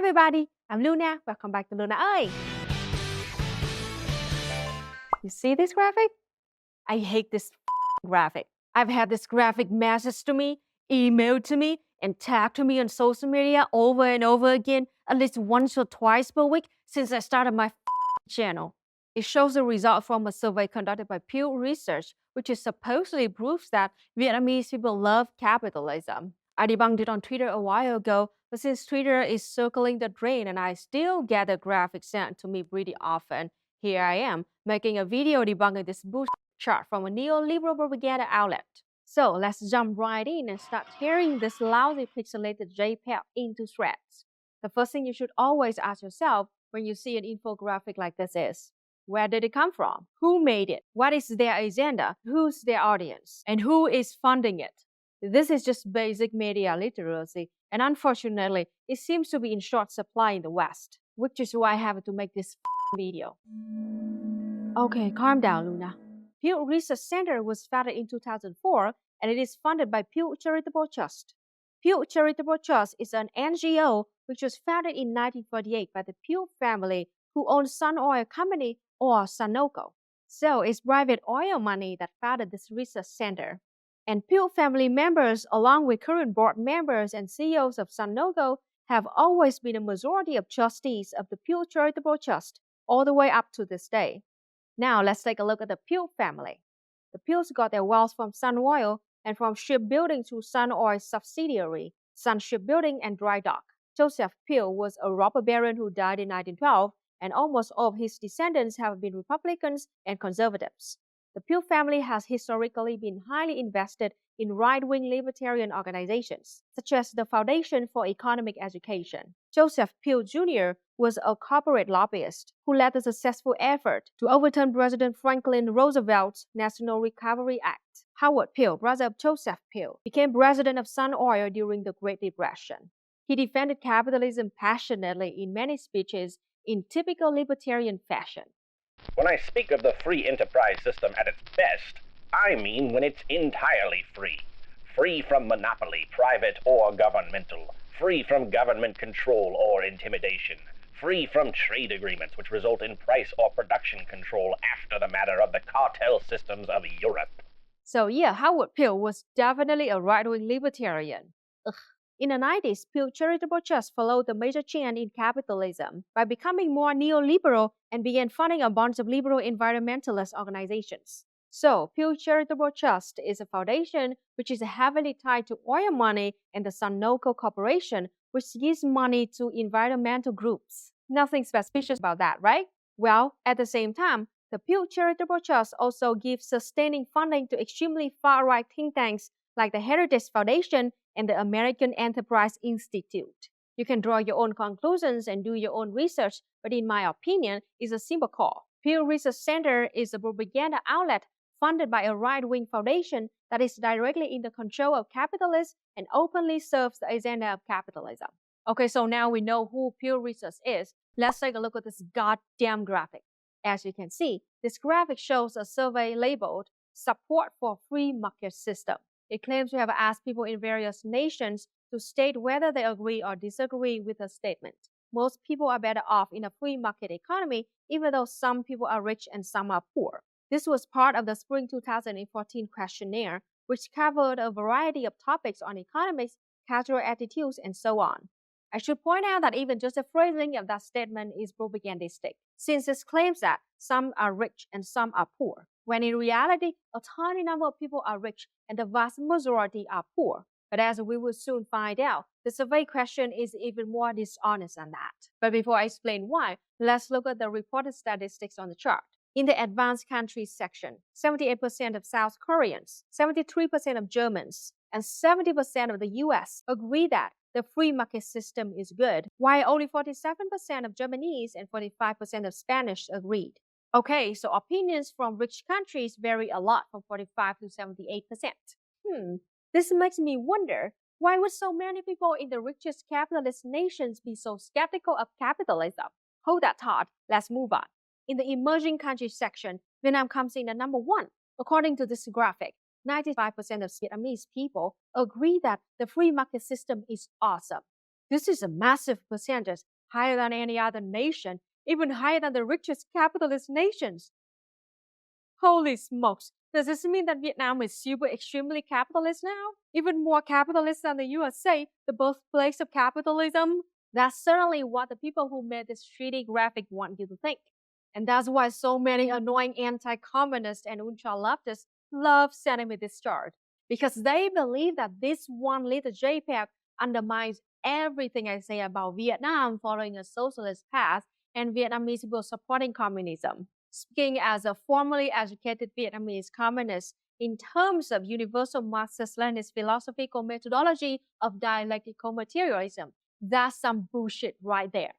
everybody, I'm Luna. Welcome back to Luna ơi. You see this graphic? I hate this graphic. I've had this graphic messaged to me, emailed to me, and tagged to me on social media over and over again, at least once or twice per week since I started my channel. It shows the result from a survey conducted by Pew Research, which is supposedly proves that Vietnamese people love capitalism. I debunked it on Twitter a while ago, but since Twitter is circling the drain and I still get the graphic sent to me pretty often, here I am, making a video debunking this bullshit chart from a neoliberal propaganda outlet. So let's jump right in and start tearing this lousy pixelated JPEG into shreds. The first thing you should always ask yourself when you see an infographic like this is, where did it come from? Who made it? What is their agenda? Who's their audience? And who is funding it? This is just basic media literacy, and unfortunately, it seems to be in short supply in the West, which is why I have to make this video. Okay, calm down, Luna. Pew Research Center was founded in 2004, and it is funded by Pew Charitable Trust. Pew Charitable Trust is an NGO which was founded in 1948 by the Pew family, who owns Sun Oil Company or Sunoco. So it's private oil money that founded this research center. And Pew family members, along with current board members and CEOs of Sunoco, have always been a majority of trustees of the Pew Charitable Trust, all the way up to this day. Now let's take a look at the Pew family. The Pews got their wealth from Sun Oil and from shipbuilding through Sun Oil's subsidiary, Sun Shipbuilding and Dry Dock. Joseph Pew was a robber baron who died in 1912, and almost all of his descendants have been Republicans and conservatives. The Pew family has historically been highly invested in right-wing libertarian organizations, such as the Foundation for Economic Education. Joseph Pew Jr. was a corporate lobbyist who led the successful effort to overturn President Franklin Roosevelt's National Recovery Act. Howard Pew, brother of Joseph Pew, became president of Sun Oil during the Great Depression. He defended capitalism passionately in many speeches in typical libertarian fashion. When I speak of the free enterprise system at its best, I mean when it's entirely free. Free from monopoly, private or governmental. Free from government control or intimidation. Free from trade agreements which result in price or production control after the manner of the cartel systems of Europe. So yeah, Howard Pew was definitely a right-wing libertarian. Ugh. In the 90s, Pew Charitable Trust followed the major trend in capitalism by becoming more neoliberal and began funding a bunch of liberal environmentalist organizations. So, Pew Charitable Trust is a foundation which is heavily tied to oil money and the Sunoco Corporation, which gives money to environmental groups. Nothing suspicious about that, right? Well, at the same time, the Pew Charitable Trust also gives sustaining funding to extremely far-right think tanks like the Heritage Foundation and the American Enterprise Institute. You can draw your own conclusions and do your own research, but in my opinion, it's a simple call. Pew Research Center is a propaganda outlet funded by a right-wing foundation that is directly in the control of capitalists and openly serves the agenda of capitalism. Okay, so now we know who Pew Research is. Let's take a look at this goddamn graphic. As you can see, this graphic shows a survey labeled Support for Free Market System. It claims to have asked people in various nations to state whether they agree or disagree with the statement. Most people are better off in a free market economy, even though some people are rich and some are poor. This was part of the Spring 2014 questionnaire, which covered a variety of topics on economics, cultural attitudes, and so on. I should point out that even just the phrasing of that statement is propagandistic, since it claims that some are rich and some are poor, when in reality, a tiny number of people are rich and the vast majority are poor. But as we will soon find out, the survey question is even more dishonest than that. But before I explain why, let's look at the reported statistics on the chart. In the advanced countries section, 78% of South Koreans, 73% of Germans, and 70% of the US agree that the free market system is good, while only 47% of Japanese and 45% of Spanish agreed. Okay, so opinions from rich countries vary a lot from 45 to 78%. This makes me wonder, why would so many people in the richest capitalist nations be so skeptical of capitalism? Hold that thought, let's move on. In the emerging countries section, Vietnam comes in at number 1. According to this graphic, 95% of Vietnamese people agree that the free market system is awesome. This is a massive percentage, higher than any other nation, even higher than the richest capitalist nations. Holy smokes! Does this mean that Vietnam is super extremely capitalist now? Even more capitalist than the USA, the birthplace of capitalism? That's certainly what the people who made this 3D graphic want you to think. And that's why so many annoying anti-communist and ultra-leftists love sending me this chart. Because they believe that this one little JPEG undermines everything I say about Vietnam following a socialist path and Vietnamese people supporting communism. Speaking as a formally educated Vietnamese communist, in terms of universal Marxist-Leninist philosophical methodology of dialectical materialism, that's some bullshit right there.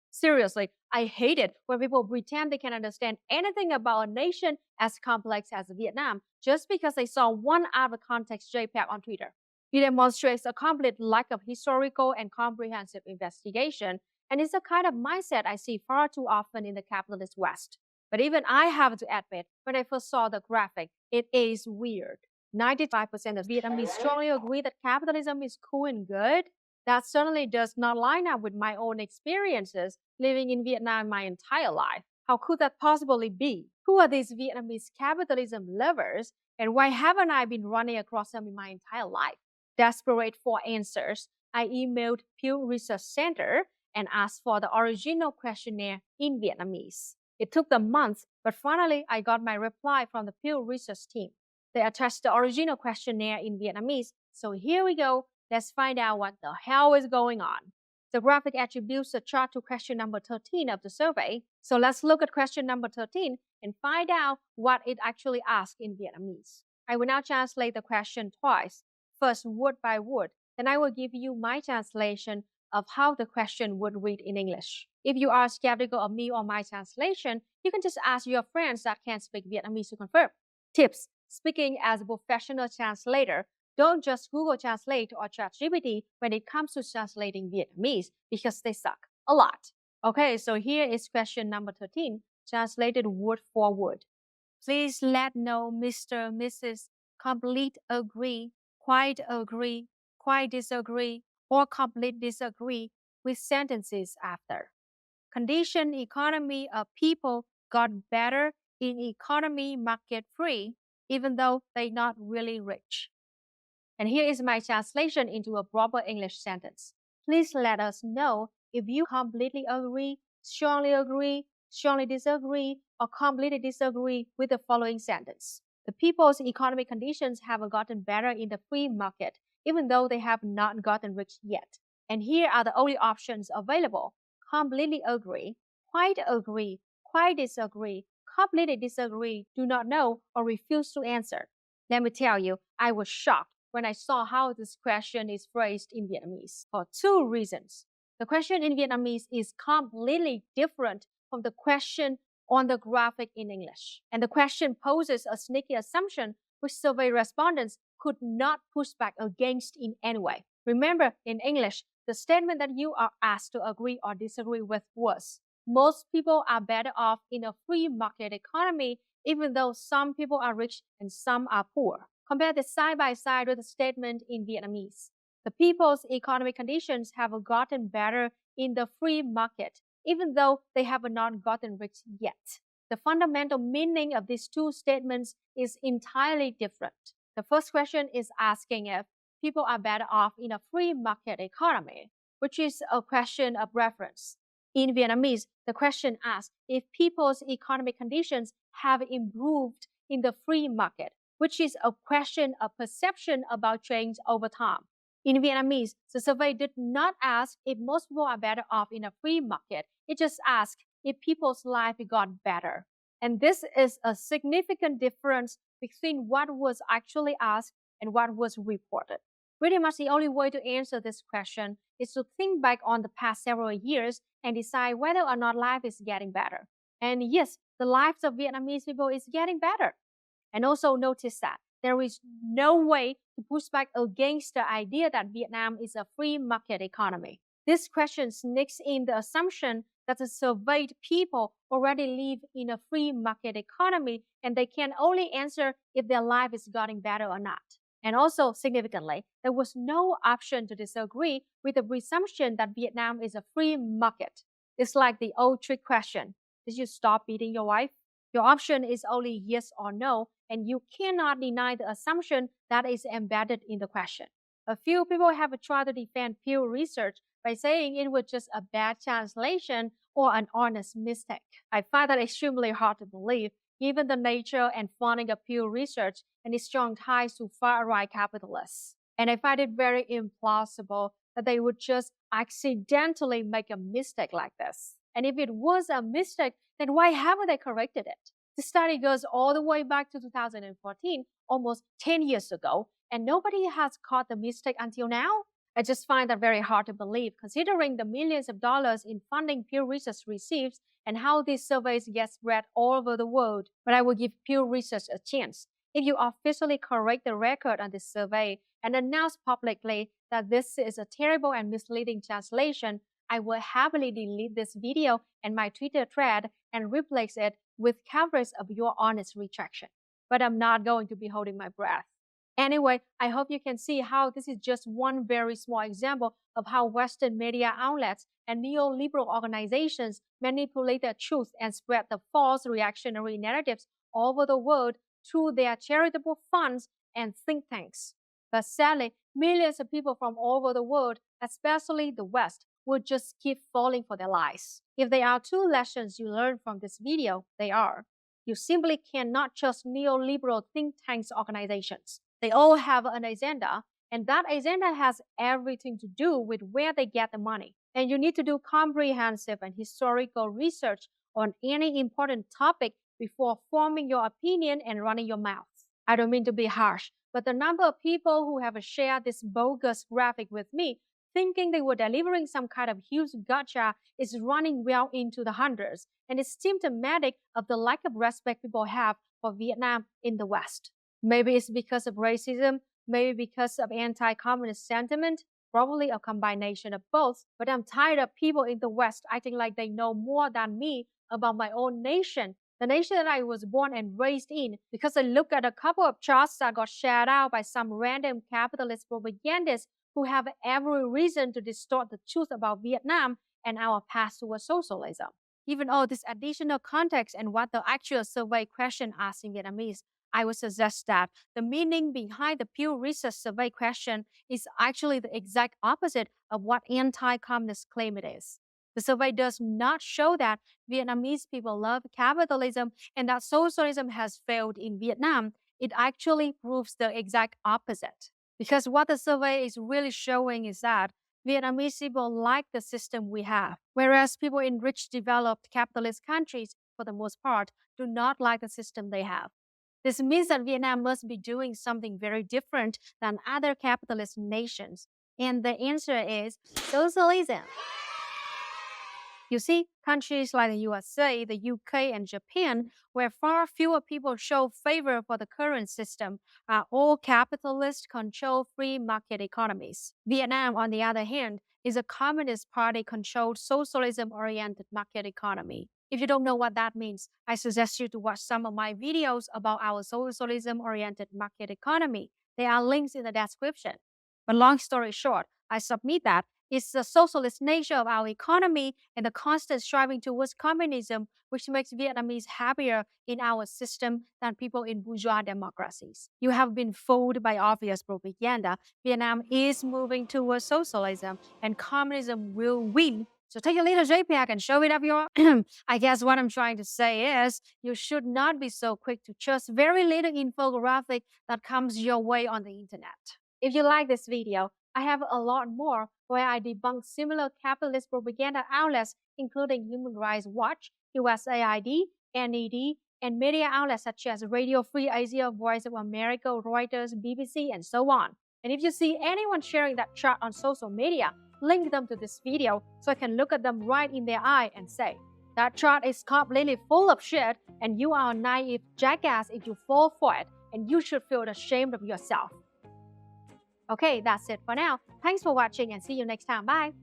Seriously, I hate it when people pretend they can understand anything about a nation as complex as Vietnam just because they saw one out of context JPEG on Twitter. It demonstrates a complete lack of historical and comprehensive investigation, and it's a kind of mindset I see far too often in the capitalist West. But even I have to admit, when I first saw the graphic, it is weird. 95% of Vietnamese strongly agree that capitalism is cool and good. That certainly does not line up with my own experiences living in Vietnam my entire life. How could that possibly be? Who are these Vietnamese capitalism lovers, and why haven't I been running across them in my entire life? Desperate for answers, I emailed Pew Research Center and asked for the original questionnaire in Vietnamese. It took them months, but finally I got my reply from the Pew Research team. They attached the original questionnaire in Vietnamese, so here we go. Let's find out what the hell is going on. The graphic attributes the chart to question number 13 of the survey. So let's look at question number 13 and find out what it actually asks in Vietnamese. I will now translate the question twice, first word by word. Then I will give you my translation of how the question would read in English. If you are skeptical of me or my translation, you can just ask your friends that can speak Vietnamese to confirm. Tips: speaking as a professional translator, don't just Google Translate or ChatGPT when it comes to translating Vietnamese because they suck a lot. Okay, so here is question number 13, translated word for word. Please let know Mr. Mrs. Complete agree, quite disagree, or complete disagree with sentences after. Condition economy of people got better in economy market free, even though they not really rich. And here is my translation into a proper English sentence. Please let us know if you completely agree, strongly disagree, or completely disagree with the following sentence. The people's economic conditions have gotten better in the free market, even though they have not gotten rich yet. And here are the only options available. Completely agree, quite disagree, completely disagree, do not know, or refuse to answer. Let me tell you, I was shocked when I saw how this question is phrased in Vietnamese for two reasons. The question in Vietnamese is completely different from the question on the graphic in English. And the question poses a sneaky assumption which survey respondents could not push back against in any way. Remember, in English, the statement that you are asked to agree or disagree with was, most people are better off in a free market economy, even though some people are rich and some are poor. Compare this side by side with the statement in Vietnamese. The people's economic conditions have gotten better in the free market, even though they have not gotten rich yet. The fundamental meaning of these two statements is entirely different. The first question is asking if people are better off in a free market economy, which is a question of reference. In Vietnamese, the question asks if people's economic conditions have improved in the free market, which is a question of perception about change over time. In Vietnamese, the survey did not ask if most people are better off in a free market. It just asked if people's life got better. And this is a significant difference between what was actually asked and what was reported. Pretty much the only way to answer this question is to think back on the past several years and decide whether or not life is getting better. And yes, the lives of Vietnamese people is getting better. And also notice that there is no way to push back against the idea that Vietnam is a free market economy. This question sneaks in the assumption that the surveyed people already live in a free market economy and they can only answer if their life is getting better or not. And also, significantly, there was no option to disagree with the presumption that Vietnam is a free market. It's like the old trick question: did you stop beating your wife? Your option is only yes or no, and you cannot deny the assumption that is embedded in the question. A few people have tried to defend Pew Research by saying it was just a bad translation or an honest mistake. I find that extremely hard to believe, given the nature and funding of Pew Research and its strong ties to far-right capitalists. And I find it very implausible that they would just accidentally make a mistake like this. And if it was a mistake, then why haven't they corrected it? The study goes all the way back to 2014, almost 10 years ago, and nobody has caught the mistake until now. I just find that very hard to believe, considering the millions of dollars in funding Pew Research receives and how these surveys get spread all over the world. But I will give Pew Research a chance. If you officially correct the record on this survey and announce publicly that this is a terrible and misleading translation, I will happily delete this video and my Twitter thread and replace it with coverage of your honest retraction. But I'm not going to be holding my breath. Anyway, I hope you can see how this is just one very small example of how Western media outlets and neoliberal organizations manipulate the truth and spread the false reactionary narratives all over the world through their charitable funds and think tanks. But sadly, millions of people from all over the world, especially the West, will just keep falling for their lies. If there are two lessons you learn from this video, they are: you simply cannot trust neoliberal think tanks organizations. They all have an agenda, and that agenda has everything to do with where they get the money. And you need to do comprehensive and historical research on any important topic before forming your opinion and running your mouth. I don't mean to be harsh, but the number of people who have shared this bogus graphic with me, thinking they were delivering some kind of huge gotcha, is running well into the hundreds, and it's symptomatic of the lack of respect people have for Vietnam in the West. Maybe it's because of racism, maybe because of anti-communist sentiment, probably a combination of both, but I'm tired of people in the West acting like they know more than me about my own nation, the nation that I was born and raised in, because I look at a couple of charts that got shared out by some random capitalist propagandists who have every reason to distort the truth about Vietnam and our path towards socialism. Given all this additional context and what the actual survey question asks in Vietnamese, I would suggest that the meaning behind the Pew Research survey question is actually the exact opposite of what anti-communists claim it is. The survey does not show that Vietnamese people love capitalism and that socialism has failed in Vietnam. It actually proves the exact opposite. Because what the survey is really showing is that Vietnamese people like the system we have, whereas people in rich, developed capitalist countries, for the most part, do not like the system they have. This means that Vietnam must be doing something very different than other capitalist nations. And the answer is socialism. You see, countries like the USA, the UK, and Japan, where far fewer people show favor for the current system, are all capitalist, controlled free market economies. Vietnam, on the other hand, is a Communist Party-controlled, socialism-oriented market economy. If you don't know what that means, I suggest you to watch some of my videos about our socialism-oriented market economy. There are links in the description. But long story short, I submit that it's the socialist nature of our economy and the constant striving towards communism which makes Vietnamese happier in our system than people in bourgeois democracies. You have been fooled by obvious propaganda. Vietnam is moving towards socialism and communism will win. So take a little JPEG and show it up your... I guess what I'm trying to say is you should not be so quick to trust very little infographic that comes your way on the internet. If you like this video, I have a lot more where I debunk similar capitalist propaganda outlets, including Human Rights Watch, USAID, NED, and media outlets such as Radio Free Asia, Voice of America, Reuters, BBC, and so on. And if you see anyone sharing that chart on social media, link them to this video so I can look at them right in their eye and say, that chart is completely full of shit and you are a naive jackass if you fall for it, and you should feel ashamed of yourself. Okay, that's it for now. Thanks for watching and see you next time. Bye!